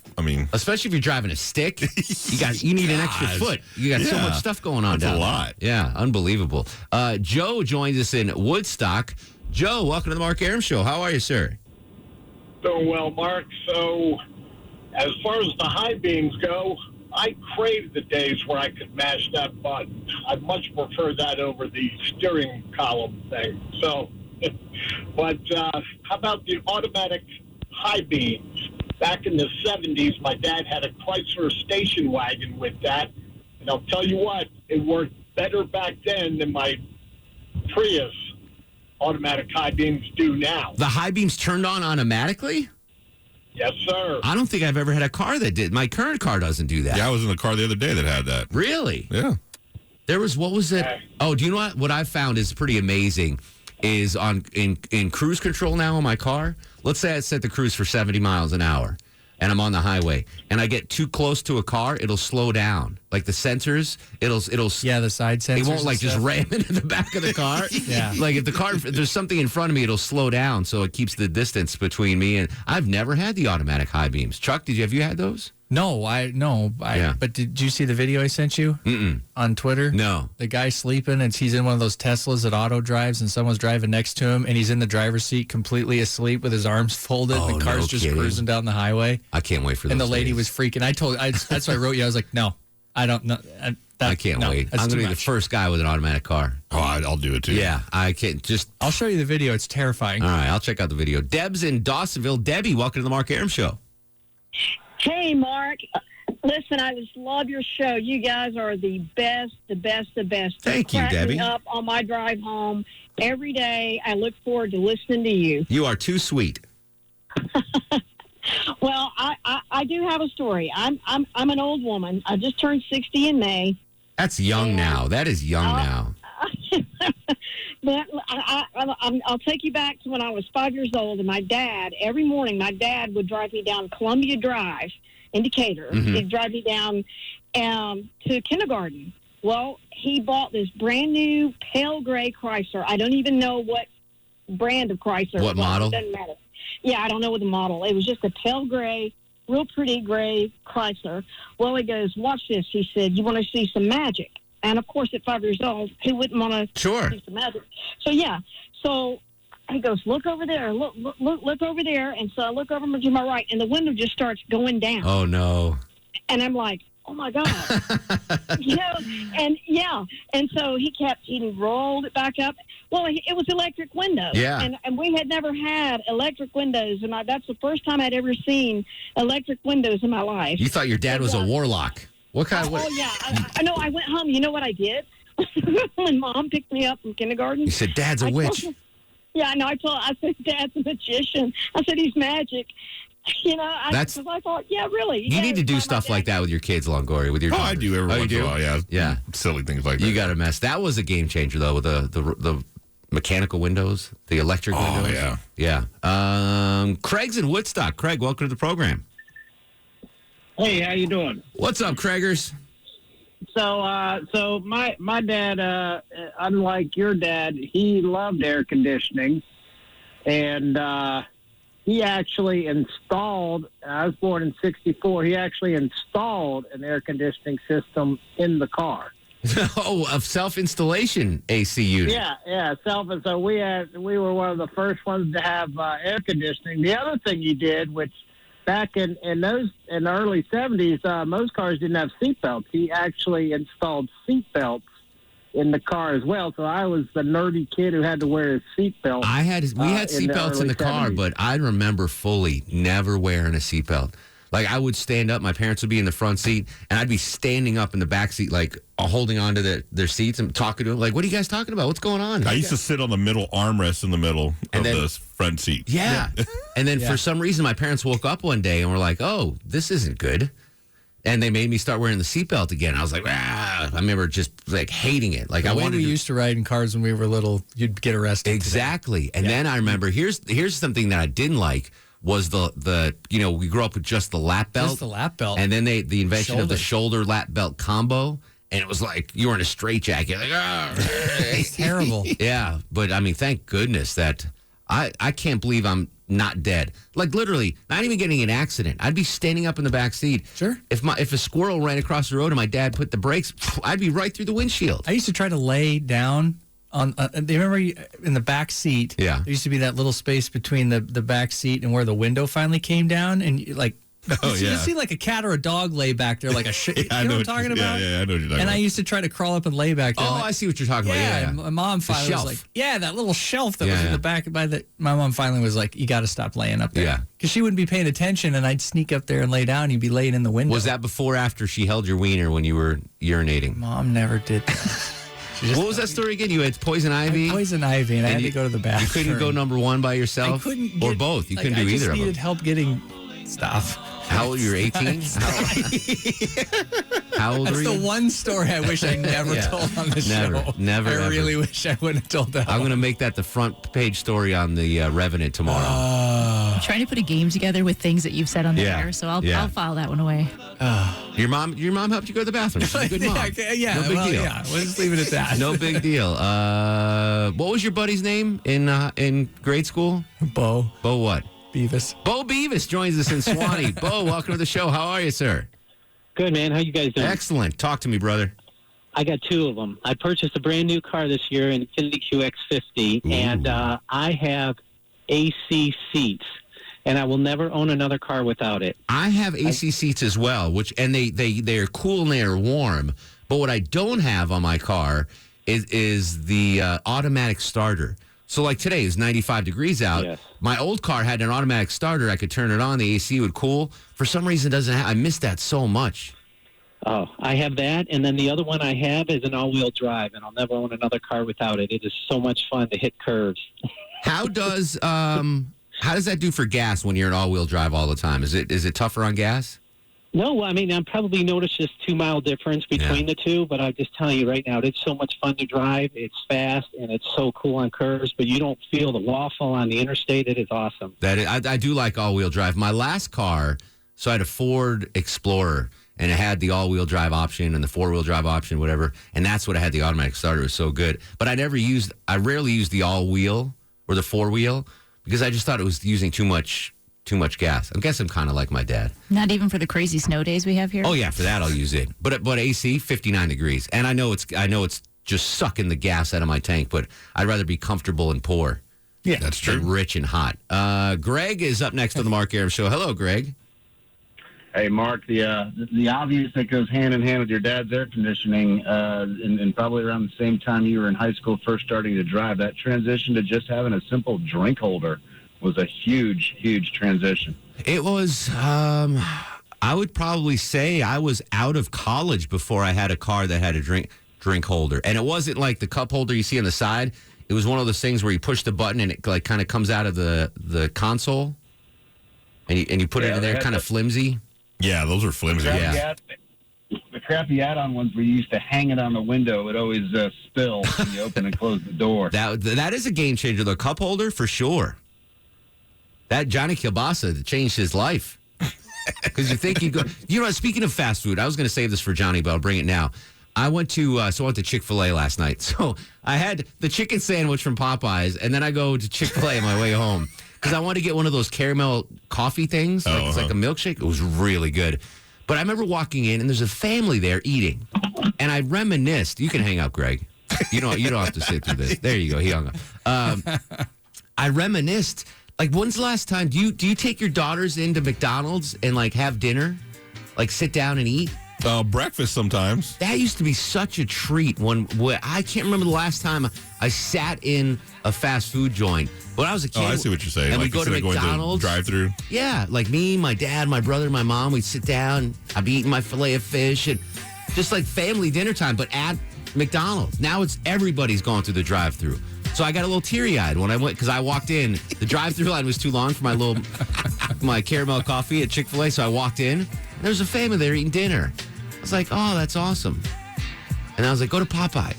Especially if you're driving a stick, you need an extra foot. You got so much stuff going on. That's down a lot. There. Yeah, unbelievable. Joe joins us in Woodstock. Joe, welcome to the Mark Arum Show. How are you, sir? Doing well, Mark. So, as far as the high beams go, I crave the days where I could mash that button. I'd much prefer that over the steering column thing. So, but how about the automatic high beams? Back in the 70s, my dad had a Chrysler station wagon with that. And I'll tell you what, it worked better back then than my Prius automatic high beams do now. The high beams turned on automatically? Yes, sir. I don't think I've ever had a car that did. My current car doesn't do that. Yeah, I was in a car the other day that had that. Really? Yeah. There was, what was it? Oh, do you know what? What I found is pretty amazing is in cruise control now on my car. Let's say I set the cruise for 70 miles an hour. And I'm on the highway, and I get too close to a car, it'll slow down. Like the sensors, it'll the side sensors. It won't like just ram into the back of the car. Yeah. Like if there's something in front of me, it'll slow down, so it keeps the distance between me. And I've never had the automatic high beams. Chuck, have you had those? No. But did you see the video I sent you on Twitter? No. The guy sleeping, and he's in one of those Teslas that auto drives, and someone's driving next to him, and he's in the driver's seat completely asleep with his arms folded. Oh, and the car's just cruising down the highway. I can't wait for those. And the lady days. was freaking. That's why I wrote you. I was like, no, I don't know. I can't wait. I'm going to be the first guy with an automatic car. Oh, I'll do it too. Yeah, I can't just. I'll show you the video. It's terrifying. All right, I'll check out the video. Deb's in Dawsonville. Debbie, welcome to the Mark Arum Show. Hey, Mark. Listen, I just love your show. You guys are the best, the best, the best. Thank you, Debbie. Me up on my drive home every day. I look forward to listening to you. You are too sweet. Well, I do have a story. I'm an old woman. I just turned 60 in May. That's young now. That is young now. But I'll take you back to when I was 5 years old, and every morning, my dad would drive me down Columbia Drive in Decatur. He'd drive me down to kindergarten. Well, he bought this brand new pale gray Chrysler. I don't even know what brand of Chrysler. What model? It doesn't matter. Yeah, I don't know what the model. It was just a pale gray, real pretty gray Chrysler. Well, he goes, watch this. He said, you want to see some magic? And, of course, at 5 years old, who wouldn't want to see some magic? So, yeah. So he goes, look over there. Look over there. And so I look over to my right, and the window just starts going down. Oh, no. And I'm like, oh, my God. And so he rolled it back up. Well, it was electric windows. Yeah. And we had never had electric windows. And that's the first time I'd ever seen electric windows in my life. You thought your dad was a warlock. What kind of... Oh, yeah. I know. I went home. You know what I did? When Mom picked me up from kindergarten. You said, Dad's a witch. Yeah, I know. I said, Dad's a magician. I said, he's magic. You know, I thought, yeah, really. You need to do stuff like that with your kids, Longoria, with your daughters. I do every once in a while, yeah. Silly things like that. You got to mess. That was a game changer, though, with the mechanical windows, the electric windows. Oh, yeah. Yeah. Craig's in Woodstock. Craig, welcome to the program. Hey, how you doing? What's up, Craigers? So my dad, unlike your dad, he loved air conditioning, and he actually installed. I was born in '64. He actually installed an air conditioning system in the car. Oh, a self-installation AC unit. Yeah, and so we were one of the first ones to have air conditioning. The other thing he did, which back in the early 70s, most cars didn't have seatbelts. He actually installed seatbelts in the car as well. So I was the nerdy kid who had to wear his seatbelt. We had seatbelts in the car, but I remember fully never wearing a seatbelt. Like, I would stand up. My parents would be in the front seat, and I'd be standing up in the back seat, like, holding onto their seats and talking to them. Like, what are you guys talking about? What's going on? I used to sit on the middle armrest in the middle of the front seat. Yeah. And then for some reason, my parents woke up one day and were like, oh, this isn't good. And they made me start wearing the seatbelt again. I was like, I remember just like hating it. Like, the I way wanted we to used to ride in cars when we were little, you'd get arrested. Exactly. And then I remember here's something that I didn't like was the we grew up with just the lap belt. Just the lap belt. And then the invention of the shoulder lap belt combo. And it was like you were in a straitjacket. Like, it's terrible. Yeah. But I mean, thank goodness that I can't believe I'm not dead. Like, literally, not even getting an accident. I'd be standing up in the back seat. Sure. If a squirrel ran across the road and my dad put the brakes, I'd be right through the windshield. I used to try to lay down on. Do you remember in the back seat? Yeah. There used to be that little space between the back seat and where the window finally came down, and you see like a cat or a dog lay back there, like a shit. I know what I'm talking about? Yeah, I know what you're talking And about. I used to try to crawl up and lay back there. Oh, I see what you're talking about. Yeah. And my mom finally was like, that little shelf that was in the back by the. My mom finally was like, you got to stop laying up there. Yeah. Because she wouldn't be paying attention, and I'd sneak up there and lay down. And you'd be laying in the window. Was that before or after she held your wiener when you were urinating? Mom never did that. What was that story again? You had poison ivy? Poison ivy, and I had to go to the bathroom. You couldn't go number one by yourself? I couldn't or both? You couldn't do either of them? I just needed help getting stuff. How old? You're 18? How old That's are you? the one story I wish I never told on the show. Never. I really wish I wouldn't have told that. I'm going to make that the front page story on the Revenant tomorrow. I'm trying to put a game together with things that you've said on the air, so I'll file that one away. Your mom helped you go to the bathroom. She's a good mom. No big deal. Yeah, we'll just leave it at that. No big deal. What was your buddy's name in grade school? Bo. Bo what? Beavis. Bo Beavis joins us in Swanee. Bo, welcome to the show. How are you, sir? Good, man. How you guys doing? Excellent. Talk to me, brother. I got two of them. I purchased a brand new car this year, an Infiniti QX50, and I have AC seats, and I will never own another car without it. I have AC seats as well, and they're cool and they're warm. But what I don't have on my car is the automatic starter. So like today is 95 degrees out. Yes. My old car had an automatic starter. I could turn it on. The AC would cool. For some reason, it doesn't have. I miss that so much. Oh, I have that, and then the other one I have is an all-wheel drive, and I'll never own another car without it. It is so much fun to hit curves. How does that do for gas when you're in all-wheel drive all the time? Is it tougher on gas? No, I mean, I probably noticed just 2 mile difference between the two, but I'm just telling you right now, it's so much fun to drive. It's fast, and it's so cool on curves, but you don't feel the waffle on the interstate. It is awesome. I do like all-wheel drive. My last car, so I had a Ford Explorer, and it had the all-wheel drive option and the four-wheel drive option, whatever, and that's what I had the automatic starter. It was so good. But I rarely used the all-wheel or the four-wheel because I just thought it was using too much gas. I guess I'm kind of like my dad. Not even for the crazy snow days we have here? Oh, yeah, for that I'll use it. But AC, 59 degrees. And I know it's just sucking the gas out of my tank, but I'd rather be comfortable and poor. Yeah, that's true. Than rich and hot. Greg is up next on the Mark Arum Show. Hello, Greg. Hey, Mark, the obvious that goes hand in hand with your dad's air conditioning, and probably around the same time you were in high school first starting to drive, that transition to just having a simple drink holder was a huge, huge transition. It was, I would probably say I was out of college before I had a car that had a drink holder. And it wasn't like the cup holder you see on the side. It was one of those things where you push the button and it like kind of comes out of the console. And you put it in there kind of flimsy. Yeah, those are flimsy. The crappy add-on ones where you used to hang it on the window would always spill when you open and close the door. That is a game changer. The cup holder, for sure. That Johnny Kielbasa changed his life. Because you think you go... You know, speaking of fast food, I was going to save this for Johnny, but I'll bring it now. I went to Chick-fil-A last night. So I had the chicken sandwich from Popeyes, and then I go to Chick-fil-A on my way home. Because I wanted to get one of those caramel coffee things. It's like a milkshake. It was really good. But I remember walking in, and there's a family there eating. And I reminisced. You can hang up, Greg. You don't have to sit through this. There you go. He hung up. I reminisced. Like, when's the last time? Do you take your daughters into McDonald's and, like, have dinner? Like, sit down and eat? Breakfast sometimes. That used to be such a treat. I can't remember the last time I sat in a fast food joint. When I was a kid. Oh, I see what you're saying. And like we'd go to McDonald's. Drive-through. Yeah, like me, my dad, my brother, my mom, we'd sit down. I'd be eating my filet of fish and just like family dinner time, but at McDonald's. Now it's everybody's going through the drive-through. So I got a little teary-eyed when I went, because I walked in. The drive-through line was too long for my caramel coffee at Chick-fil-A, so I walked in. And there was a family there eating dinner. I was like, oh, that's awesome. And I was like, go to Popeye.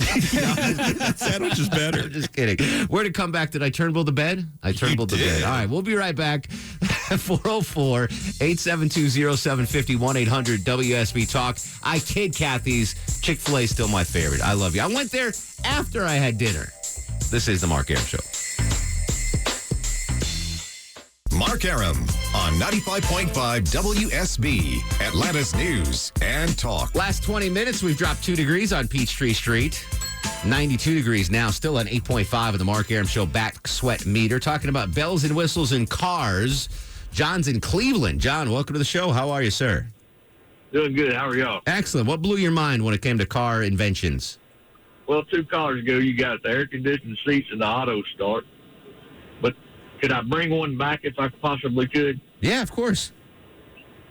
That sandwich is better. I'm just kidding. Where to come back? Did I turnbull the bed? I turnbulled the bed. All right, we'll be right back. 404-872-0750, 1-800-WSB Talk. I kid, Kathy's Chick-fil-A is still my favorite. I love you. I went there after I had dinner. This is the Mark Arum Show. Mark Arum on 95.5 WSB, Atlanta's News and Talk. Last 20 minutes, we've dropped 2 degrees on Peachtree Street. 92 degrees now, still on 8.5 of the Mark Arum Show back sweat meter. Talking about bells and whistles in cars. John's in Cleveland. John, welcome to the show. How are you, sir? Doing good. How are y'all? Excellent. What blew your mind when it came to car inventions? Well, 2 cars ago, you got the air conditioning seats and the auto start. But could I bring one back if I possibly could? Yeah, of course.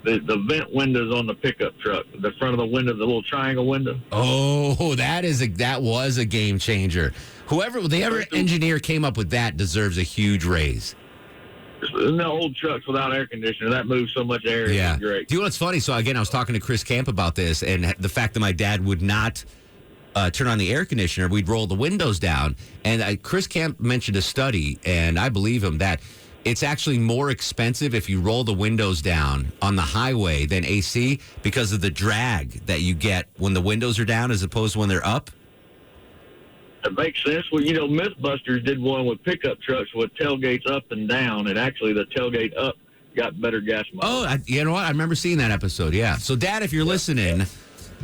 The vent windows on the pickup truck, the front of the window, the little triangle window. Oh, that was a game changer. Whoever engineer came up with that deserves a huge raise. In the old trucks without air conditioner, that moves so much air. Yeah. It's great. Do you know what's funny? So, again, I was talking to Chris Camp about this, and the fact that my dad would not turn on the air conditioner, we'd roll the windows down. And Chris Camp mentioned a study, and I believe him, that it's actually more expensive if you roll the windows down on the highway than AC because of the drag that you get when the windows are down as opposed to when they're up. It makes sense. Well, Mythbusters did one with pickup trucks with tailgates up and down, and actually the tailgate up got better gas mileage. Oh, you know what? I remember seeing that episode, yeah. So, Dad, if you're listening,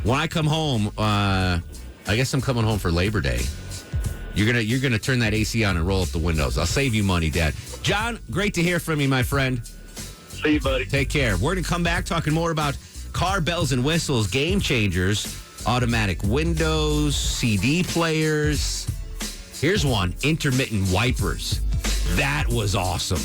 when I come home, I guess I'm coming home for Labor Day. You're gonna turn that AC on and roll up the windows. I'll save you money, Dad. John, great to hear from you, my friend. See you, buddy. Take care. We're gonna come back talking more about car bells and whistles, game changers, automatic windows, CD players. Here's one: intermittent wipers. That was awesome.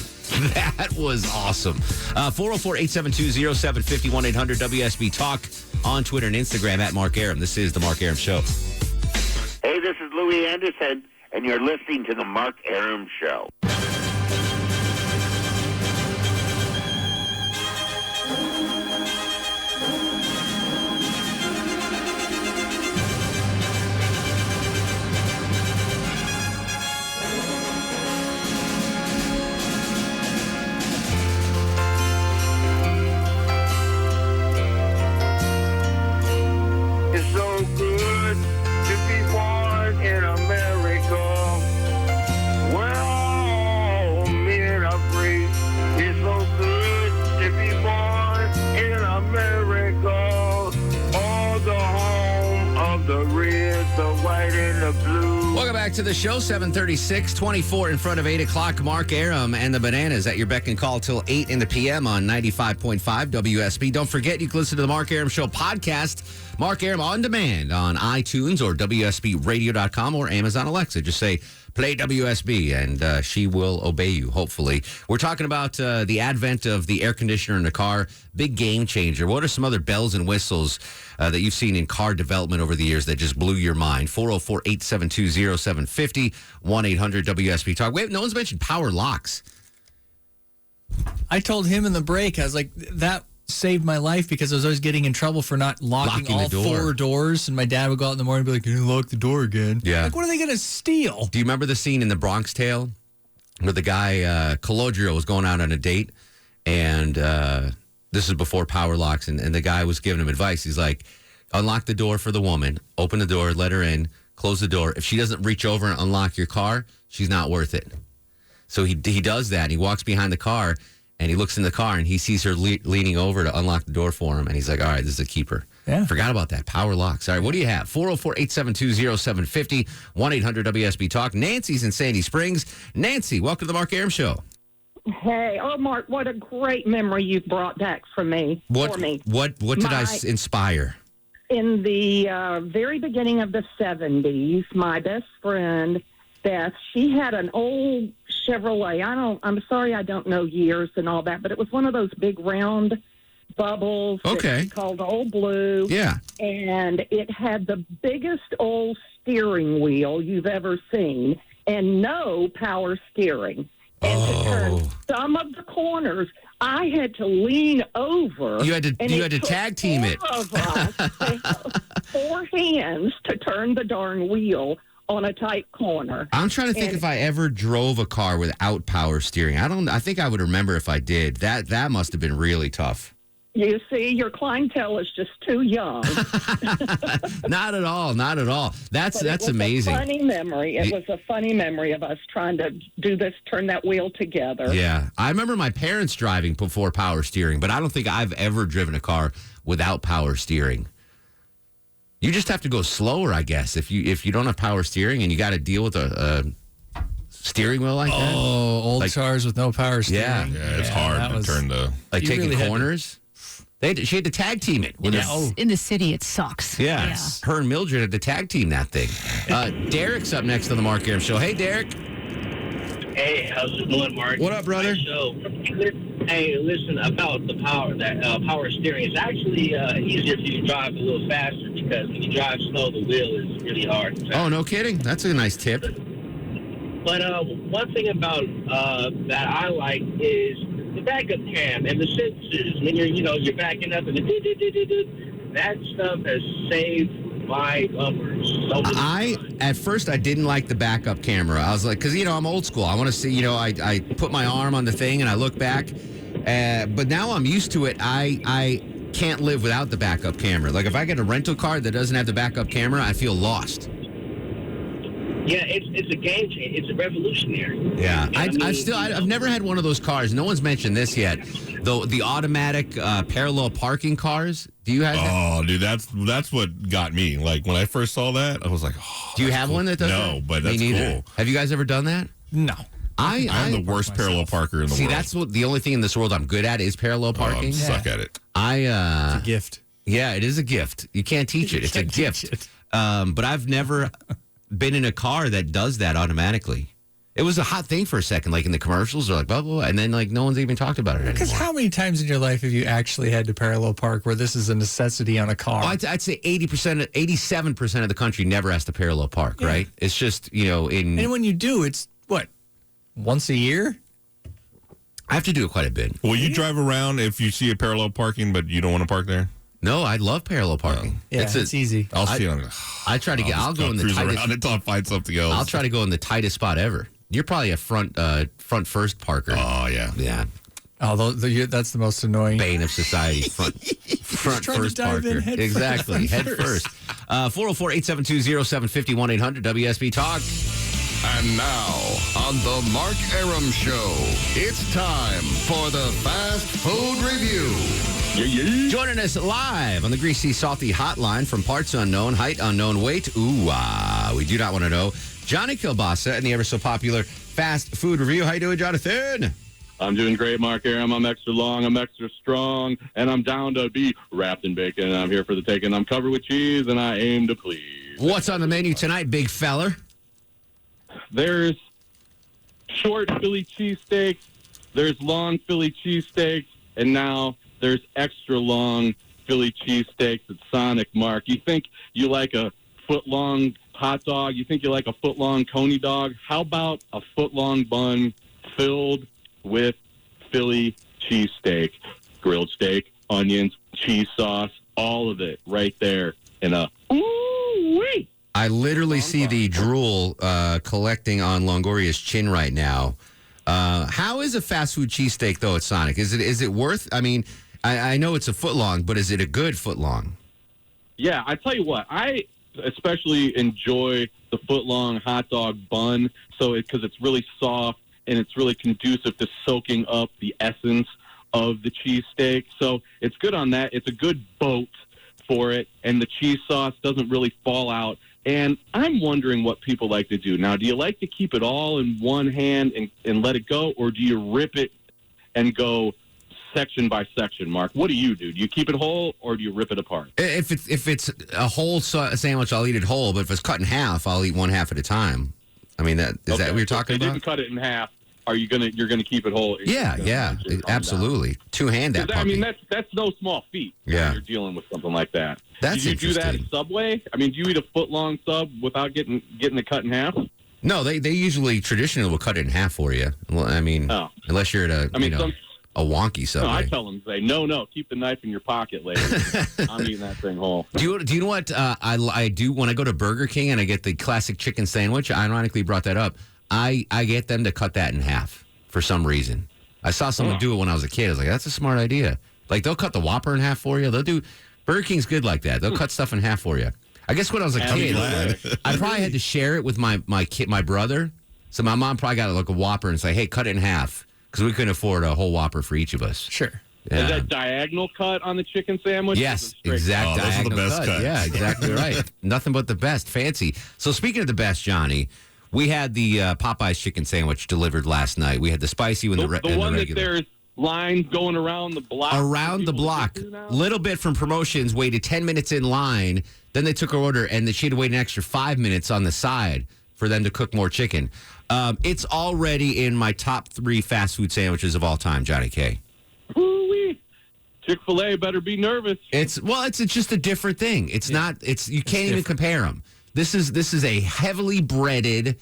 That was awesome. 404-872-0750, 1-800-WSB Talk on Twitter and Instagram at Mark Arum. This is the Mark Arum Show. Hey, this is Louis Anderson, and you're listening to the Mark Arum Show. It's so good to be born in America, where all men are free. It's so good to be born in America, all the home of the red, the white, and the blue. Welcome back to the show, 736, 24 in front of 8 o'clock. Mark Arum and the Bananas at your beck and call till 8 in the p.m. on 95.5 WSB. Don't forget, you can listen to the Mark Arum Show podcast, Mark Arum On Demand on iTunes or WSBradio.com or Amazon Alexa. Just say, play WSB, and she will obey you, hopefully. We're talking about the advent of the air conditioner in the car. Big game changer. What are some other bells and whistles that you've seen in car development over the years that just blew your mind? 404-872-0750, 1-800-WSB Talk. Wait, no one's mentioned power locks. I told him in the break, I was like, that saved my life because I was always getting in trouble for not locking all the door. 4 doors. And my dad would go out in the morning and be like, you lock the door again. Yeah. Like, what are they going to steal? Do you remember the scene in The Bronx Tale where the guy, Calogero, was going out on a date, and this is before power locks, and the guy was giving him advice. He's like, unlock the door for the woman, open the door, let her in, close the door. If she doesn't reach over and unlock your car, she's not worth it. So he does that, and he walks behind the car, and he looks in the car, and he sees her leaning over to unlock the door for him, and he's like, all right, this is a keeper. Yeah. Forgot about that. Power locks. All right, what do you have? 404-872-0750, 1-800-WSB Talk. Nancy's in Sandy Springs. Nancy, welcome to the Mark Arum Show. Hey, Mark, what a great memory you brought back for me. What did I inspire? in the very beginning of the 70s, my best friend, Beth, she had an old Chevrolet. I'm sorry I don't know years and all that, but it was one of those big round bubbles. Okay. It's called Old Blue. Yeah. And it had the biggest old steering wheel you've ever seen and no power steering. And to turn some of the corners, I had to lean over. You had to tag team it. Four of us, 4 hands to turn the darn wheel on a tight corner. I'm trying to think if I ever drove a car without power steering. I think I would remember if I did. That must have been really tough. You see, your clientele is just too young. Not at all. Not at all. That's amazing. A funny memory. It was a funny memory of us trying to do this, turn that wheel together. Yeah. I remember my parents driving before power steering, but I don't think I've ever driven a car without power steering. You just have to go slower, I guess, if you don't have power steering and you got to deal with a steering wheel like that. Oh, old cars with no power steering. Yeah, it's hard to turn the... Like taking corners. She had to tag team it. In the city, it sucks. Yeah. Her and Mildred had to tag team that thing. Derek's up next on the Mark Arum Show. Hey, Derek. Hey, how's it going, Mark? What up, brother? Hey, listen, about the power steering, it's actually easier if you drive a little faster because when you drive slow, the wheel is really hard. Oh, no kidding? That's a nice tip. But one thing about that I like is the backup cam and the sensors. When you're backing up and that stuff has saved my bumpers. At first, I didn't like the backup camera. I was like, because, I'm old school. I want to see, I put my arm on the thing and I look back. But now I'm used to it. I can't live without the backup camera. Like, if I get a rental car that doesn't have the backup camera, I feel lost. Yeah, it's a game changer. It's a revolutionary. Yeah, I've never had one of those cars. No one's mentioned this yet. The automatic parallel parking cars. Do you have that? Oh, dude, that's what got me. Like when I first saw that, I was like, oh, do you have one that does that? No, but that's cool. Have you guys ever done that? No. I'm the worst parallel parker in the world. See, that's the only thing in this world I'm good at is parallel parking. I suck at it. It's a gift. Yeah, it is a gift. You can't teach it. It's a gift. But I've never been in a car that does that automatically. It was a hot thing for a second, like in the commercials, they're like, blah, blah, blah, and then like no one's even talked about it anymore. Because how many times in your life have you actually had to parallel park where this is a necessity on a car? Oh, I'd say 87% of the country never has to parallel park, right? It's just, And when you do, it's what, once a year? I have to do it quite a bit. Will you drive around if you see a parallel parking, but you don't want to park there? No, I love parallel parking. Yeah, it's easy. I'll see on. I try to get. I'll go in the tightest until I find something else. I'll try to go in the tightest spot ever. You're probably a front first parker. Oh yeah. Oh, that's the most annoying bane of society. Front first parker. Exactly, head first. 404-872-0750 1-800 WSB Talk. And now, on the Mark Arum Show, it's time for the Fast Food Review. Joining us live on the Greasy Salty Hotline from parts unknown, height unknown, weight, we do not want to know, Johnny Kielbasa and the ever so popular Fast Food Review. How you doing, Jonathan? I'm doing great, Mark Arum. I'm extra long, I'm extra strong, and I'm down to be wrapped in bacon. I'm here for the taking. I'm covered with cheese, and I aim to please. What's on the menu tonight, big feller? There's short Philly cheesesteaks, there's long Philly cheesesteaks, and now there's extra long Philly cheesesteaks at Sonic, Mark. You think you like a foot-long hot dog? You think you like a foot-long coney dog? How about a foot-long bun filled with Philly cheesesteak? Grilled steak, onions, cheese sauce, all of it right there in a ooh-wee. I literally see the drool collecting on Longoria's chin right now. How is a fast food cheesesteak, though, at Sonic? Is it worth? I mean, I know it's a foot long, but is it a good foot long? Yeah, I tell you what, I especially enjoy the foot long hot dog bun, because it's really soft and it's really conducive to soaking up the essence of the cheesesteak. So it's good on that. It's a good boat for it, and the cheese sauce doesn't really fall out. And I'm wondering what people like to do. Now, do you like to keep it all in one hand and let it go, or do you rip it and go section by section, Mark. What do you do? Do you keep it whole or do you rip it apart? If it's a whole sandwich, I'll eat it whole. But if it's cut in half, I'll eat one half at a time. I mean, that what you're talking if they about? didn't cut it in half. Are you're gonna keep it whole? Yeah, absolutely. Two-hand that puppy. I mean, that's no small feat. Yeah. When you're dealing with something like that. That's Did you do that at interesting. Subway? I mean, do you eat a foot-long sub without getting it cut in half? No, they usually traditionally will cut it in half for you. Well, I mean, unless you're at a a wonky Subway. No, I tell them, no, keep the knife in your pocket later. I'm eating that thing whole. Do you know what I do when I go to Burger King and I get the classic chicken sandwich? I ironically brought that up. I get them to cut that in half for some reason. I saw someone do it when I was a kid. I was like, that's a smart idea. Like, they'll cut the Whopper in half for you. Burger King's good like that. They'll cut stuff in half for you. I guess when I was a kid, I probably had to share it with my brother. So my mom probably got like a Whopper and say, hey, cut it in half. Because we couldn't afford a whole Whopper for each of us. Sure. Yeah. Is that diagonal cut on the chicken sandwich? Yes, exact diagonal those are the best cut. cuts. Yeah, exactly right. Nothing but the best. Fancy. So speaking of the best, Johnny, we had the Popeye's chicken sandwich delivered last night. We had the spicy one, the and the one that regular. there's lines going around the block. Around the block. Little bit from promotions, waited 10 minutes in line. Then they took our order, and she had to wait an extra 5 minutes on the side for them to cook more chicken. It's already in my top 3 fast food sandwiches of all time, Johnny K. Ooh-wee. Chick-fil-A better be nervous. It's just a different thing. It's not. You can't even compare them. This is a heavily breaded,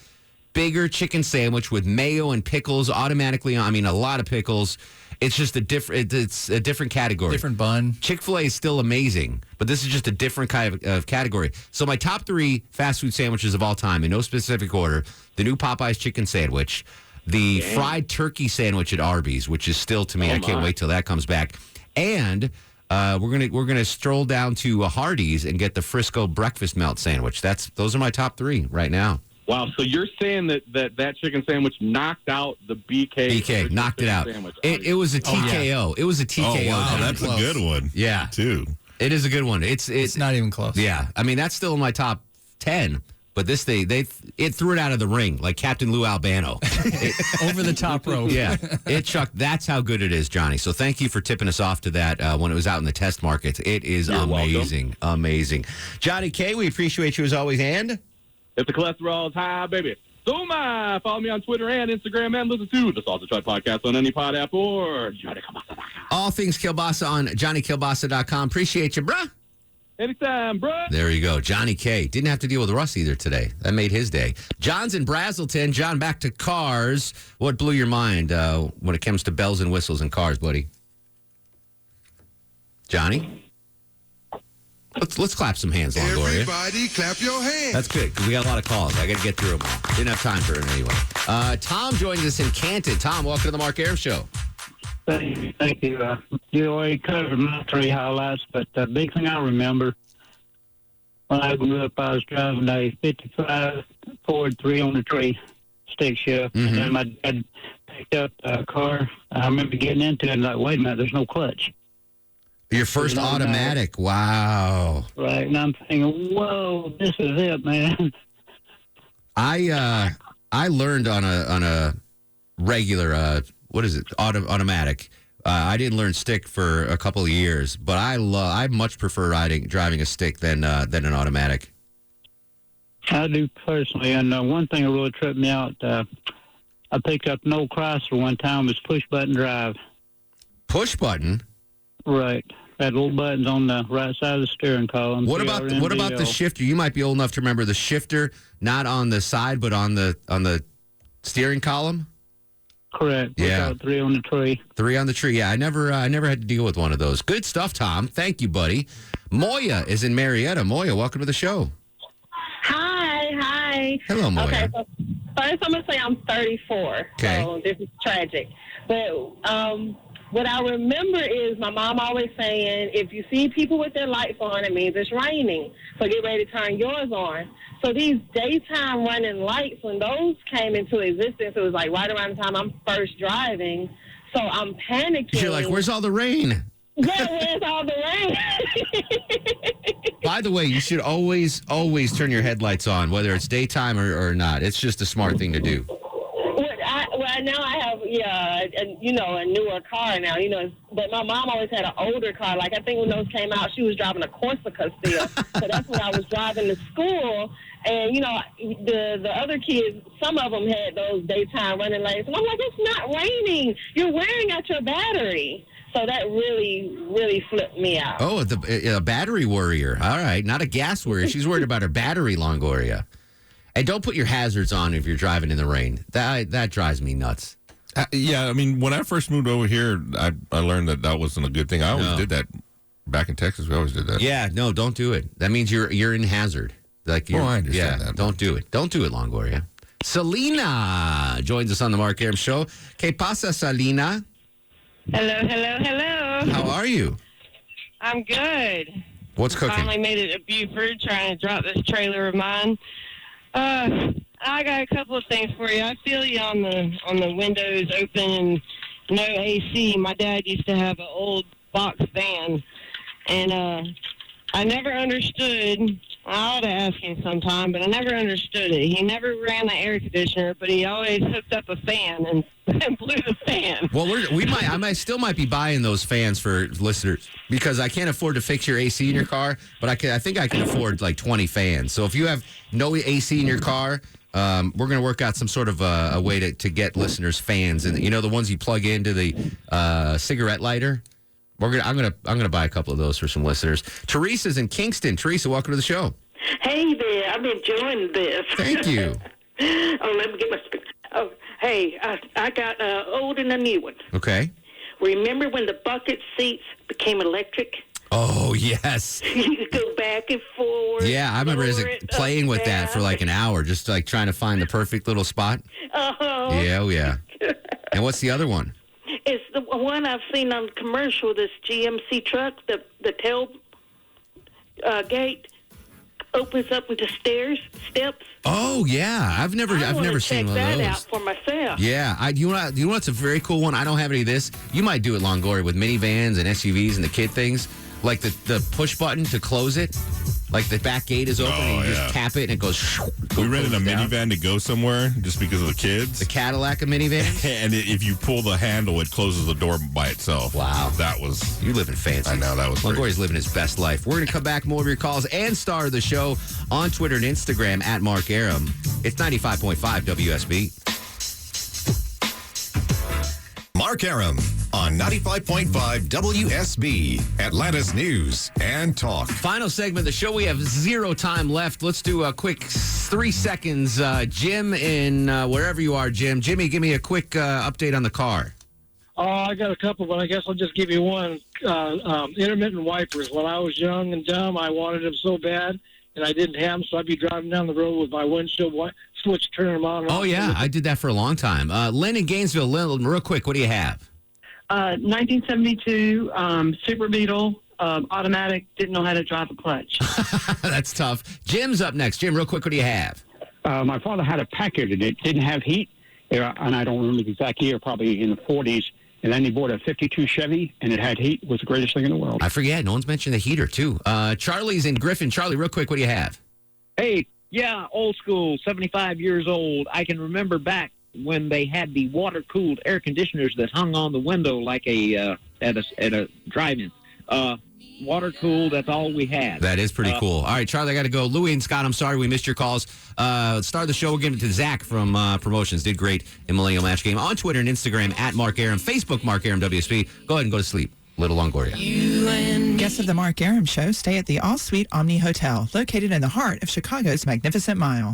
bigger chicken sandwich with mayo and pickles automatically. I mean, a lot of pickles. It's just it's a different category. Different bun. Chick-fil-A is still amazing, but this is just a different kind of category. So my top 3 fast food sandwiches of all time, in no specific order: the new Popeye's chicken sandwich, the fried turkey sandwich at Arby's, which is still, to me, I can't wait till that comes back, and we're gonna stroll down to Hardee's and get the Frisco breakfast melt sandwich. Those are my top 3 right now. Wow, so you're saying that chicken sandwich knocked out the BK? BK knocked it out. It was a TKO. It was a TKO. Oh, wow, that's a good one. Yeah, too. It is a good one. It's not even close. Yeah, I mean, that's still in my top 10. But this it threw it out of the ring like Captain Lou Albano. Over the top rope. Yeah, it chucked. That's how good it is, Johnny. So thank you for tipping us off to that when it was out in the test markets. It is amazing, amazing. Johnny K, we appreciate you as always, and if the cholesterol is high, baby, so my. Follow me on Twitter and Instagram and listen to the Salsa Tribe podcast on any pod app or JohnnyKielbasa.com. All things Kielbasa on JohnnyKielbasa.com. Appreciate you, bruh. Anytime, bruh. There you go. Johnny K. Didn't have to deal with Russ either today. That made his day. John's in Brazelton. John, back to cars. What blew your mind when it comes to bells and whistles and cars, buddy? Johnny? Let's clap some hands, Longoria. Everybody clap your hands. That's good, because we got a lot of calls. I got to get through them all. Didn't have time for it anyway. Tom joins us in Canton. Tom, welcome to the Mark Arum Show. Thank you. You already covered my 3 highlights, but the big thing I remember, when I grew up, I was driving a 55 Ford 3-on-the-tree stick shift, and then my dad picked up a car. I remember getting into it and like, wait a minute, there's no clutch. Your first automatic. Wow. Right, and I'm thinking, whoa, this is it, man. I learned on a regular automatic. I didn't learn stick for a couple of years, but I much prefer driving a stick than an automatic. I do personally, and one thing that really tripped me out, I picked up an old Chrysler one time. It was push button drive. Push button. Right. Had little buttons on the right side of the steering column. What about the shifter? You might be old enough to remember the shifter, not on the side, but on the steering column. Correct. Yeah. 3 on the tree. 3 on the tree. Yeah, I never had to deal with one of those. Good stuff, Tom. Thank you, buddy. Moya is in Marietta. Moya, welcome to the show. Hi. Hello, Moya. Okay, so first I'm going to say I'm 34. Okay. So this is tragic. But what I remember is my mom always saying, if you see people with their lights on, it means it's raining. So get ready to turn yours on. So these daytime running lights, when those came into existence, it was like right around the time I'm first driving. So I'm panicking. You're like, where's all the rain? Yeah, where's all the rain? By the way, you should always turn your headlights on, whether it's daytime or not. It's just a smart thing to do. What now I have a newer car now. But my mom always had an older car. Like I think when those came out, she was driving a Corsica still. So that's when I was driving to school. And the other kids, some of them had those daytime running lights, and I'm like, it's not raining. You're wearing out your battery. So that really, really flipped me out. Oh, a battery warrior. All right, not a gas warrior. She's worried about her battery, Longoria. And don't put your hazards on if you're driving in the rain. That drives me nuts. Yeah, I mean, when I first moved over here, I learned that wasn't a good thing. I always did that. Back in Texas, we always did that. Yeah, no, don't do it. That means you're in hazard. I understand that. Don't do it. Don't do it, Longoria. Selena joins us on the Mark Arum Show. Kielbasa, Selena? Hello. How are you? I'm good. What's cooking? Finally made it to Buford, trying to drop this trailer of mine. I got a couple of things for you. I feel you on the windows open and no AC. My dad used to have an old box van, and I never understood. I ought to ask him sometime, but I never understood it. He never ran the air conditioner, but he always hooked up a fan and blew the fan. Well, I still might be buying those fans for listeners because I can't afford to fix your AC in your car, but I think I can afford like 20 fans. So if you have no AC in your car, we're going to work out some sort of a way to get listeners fans, and the ones you plug into the cigarette lighter. I'm gonna buy a couple of those for some listeners. Teresa's in Kingston. Teresa, welcome to the show. Hey there, I'm enjoying this. Thank you. Let me get my. Hey, I got old and a new one. Okay. Remember when the bucket seats became electric? Oh yes. You could go back and forward. Yeah, I remember playing with that for like an hour, just like trying to find the perfect little spot. Oh. Yeah. And what's the other one? It's the one I've seen on commercial, this GMC truck, the tail gate opens up with the steps. Oh, yeah. I've never seen one of those. Check that out for myself. Yeah. You know what's a very cool one? I don't have any of this. You might do it, Longoria, with minivans and SUVs and the kid things. Like the push button to close it. Like the back gate is open and you just tap it and it goes. We rented a minivan to go somewhere just because of the kids. The Cadillac of minivans? And if you pull the handle, it closes the door by itself. Wow. That was... You living fancy. I know, that was great. Longoria's living his best life. We're going to come back, more of your calls, and star of the show on Twitter and Instagram at Mark Arum. It's 95.5 WSB. Mark Arum on 95.5 WSB, Atlanta's News and Talk. Final segment of the show. We have 0 time left. Let's do a quick 3 seconds. Jim in wherever you are, Jim. Jimmy, give me a quick update on the car. I got a couple, but I guess I'll just give you one. Intermittent wipers. When I was young and dumb, I wanted them so bad, and I didn't have them, so I'd be driving down the road with my windshield switch, turning them on and off. Oh, yeah. I did that for a long time. Lynn in Gainesville. Lynn, real quick, what do you have? 1972 Super Beetle, automatic, didn't know how to drive a clutch. That's tough. Jim's up next. Jim, real quick, what do you have? My father had a Packard, and it didn't have heat, and I don't remember the exact year, probably in the 40s. And then he bought a 52 Chevy, and it had heat. It was the greatest thing in the world. I forget. No one's mentioned the heater, too. Charlie's in Griffin. Charlie, real quick, what do you have? Hey, yeah, old school, 75 years old. I can remember back when they had the water-cooled air conditioners that hung on the window like at a drive-in. Water-cooled, that's all we had. That is pretty cool. All right, Charlie, I got to go. Louie and Scott, I'm sorry we missed your calls. Let's start the show. We'll give it to Zach from Promotions. Did great in Millennial Match Game. On Twitter and Instagram, at Mark Arum. Facebook, Mark Arum WSB. Go ahead and go to sleep. Little Longoria. Guests of the Mark Arum Show stay at the All Suite Omni Hotel, located in the heart of Chicago's Magnificent Mile.